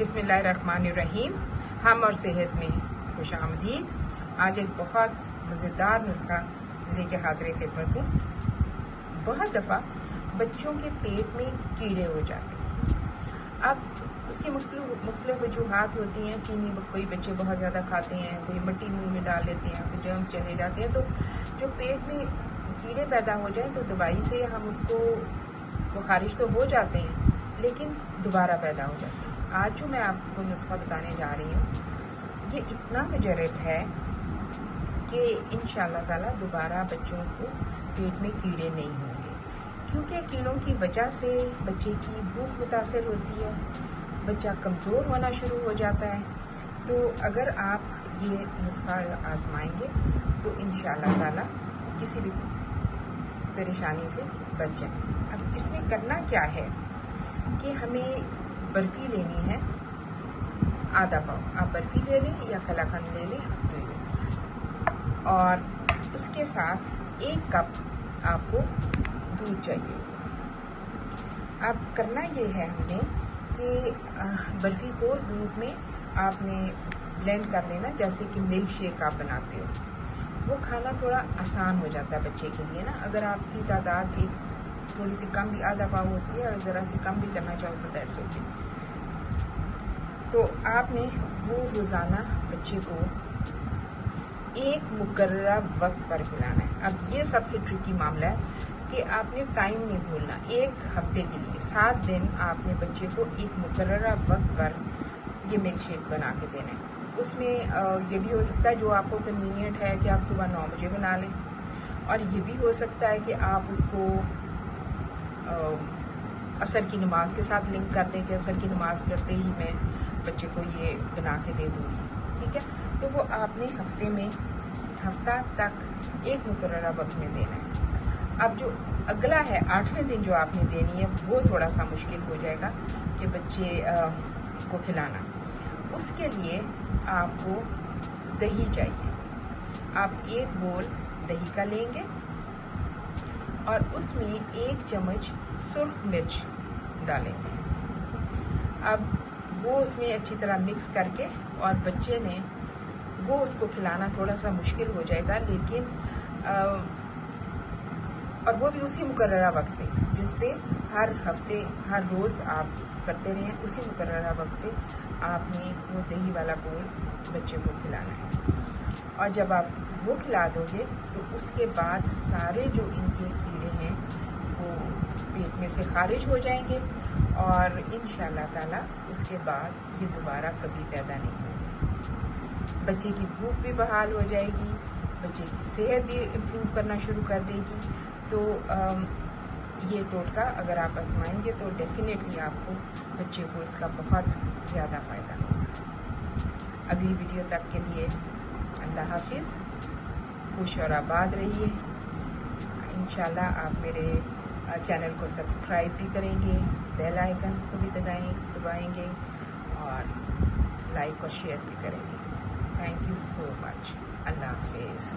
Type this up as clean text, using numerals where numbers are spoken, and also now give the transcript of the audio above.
बिस्मिल्लाहिर्रहमानिर्रहीम। हम और सेहत में खुश आमदीद। आज एक बहुत मज़ेदार नुस्खा लेके हाज़िर खिदमत हूँ। बहुत दफ़ा बच्चों के पेट में कीड़े हो जाते हैं। अब उसकी मुख्तलिफ वजूहात होती हैं। चीनी कोई बच्चे बहुत ज़्यादा खाते हैं, कोई मिट्टी मुँह में डाल लेते हैं, कोई जर्म्स चले जाते हैं। तो जो पेट में कीड़े पैदा हो जाए तो दवाई से हम उसको वो खारिज तो हो जाते हैं, लेकिन दोबारा पैदा हो जाते हैं। आज जो मैं आपको नुस्खा बताने जा रही हूँ, ये इतना मुजरब है कि इंशाअल्लाह ताला दोबारा बच्चों को पेट में कीड़े नहीं होंगे, क्योंकि कीड़ों की वजह से बच्चे की भूख मुतासर होती है, बच्चा कमज़ोर होना शुरू हो जाता है। तो अगर आप ये नुस्खा आजमाएंगे तो इंशाअल्लाह ताला किसी भी परेशानी से बच जाएंगे। अब इसमें करना क्या है कि हमें बर्फ़ी लेनी है आधा पाव। आप बर्फ़ी ले लें या कलाकंद ले लें, और उसके साथ 1 कप आपको दूध चाहिए। अब करना ये है हमने कि बर्फ़ी को दूध में आपने ब्लेंड कर लेना, जैसे कि मिल्क शेक आप बनाते हो। वो खाना थोड़ा आसान हो जाता है बच्चे के लिए ना। अगर आपकी तादाद एक थोड़ी सी कम भी, आधा पाव होती है, अगर ज़रा सी कम भी करना चाहो तो दैट्स ओके। तो आपने वो रोज़ाना बच्चे को एक मुकर्ररा वक्त पर खिलाना है। अब ये सबसे ट्रिकी मामला है कि आपने टाइम नहीं भूलना। 1 हफ्ते के लिए 7 दिन आपने बच्चे को एक मुकर्ररा वक्त पर ये मिल्क शेक बना के देना है। उसमें ये भी हो सकता है, जो आपको कन्वीनियंट है, कि आप सुबह 9 बजे बना लें, और ये भी हो सकता है कि आप उसको असर की नमाज के साथ लिंक कर दें कि असर की नमाज करते ही मैं बच्चे को ये बना के दे दूँगी। ठीक है, तो वो आपने हफ्ता तक एक मुकर्ररा वक्त में देना है। अब जो अगला है 8वें दिन जो आपने देनी है, वो थोड़ा सा मुश्किल हो जाएगा कि बच्चे को खिलाना। उसके लिए आपको दही चाहिए। आप 1 बोल दही का लेंगे और उसमें 1 चम्मच सुर्ख मिर्च डालेंगे। अब वो उसमें अच्छी तरह मिक्स करके, और बच्चे ने वो उसको खिलाना थोड़ा सा मुश्किल हो जाएगा, लेकिन और वो भी उसी मुकर्ररा वक्त पे जिस पे हर हफ्ते हर रोज़ आप करते रहें। उसी मुकर्ररा वक्त पे आपने वो दही वाला बोल बच्चे को खिलाना है। और जब आप वो खिला दोगे तो उसके बाद सारे जो इनके कीड़े हैं वो पेट में से खारिज हो जाएंगे, और इंशाअल्लाह ताला उसके बाद ये दोबारा कभी पैदा नहीं होंगे। बच्चे की भूख भी बहाल हो जाएगी, बच्चे की सेहत भी इम्प्रूव करना शुरू कर देगी। तो ये टोटका अगर आप आजमाएंगे तो डेफिनेटली आपको बच्चे को इसका बहुत ज़्यादा फ़ायदा होगा। अगली वीडियो तक के लिए अल्लाह हाफिज़। खुश और आबाद रहिए। इंशाल्लाह आप मेरे चैनल को सब्सक्राइब भी करेंगे, बेल आइकन को भी दबाएंगे, और लाइक और शेयर भी करेंगे। Thank you so much. अल्लाह हाफिज़।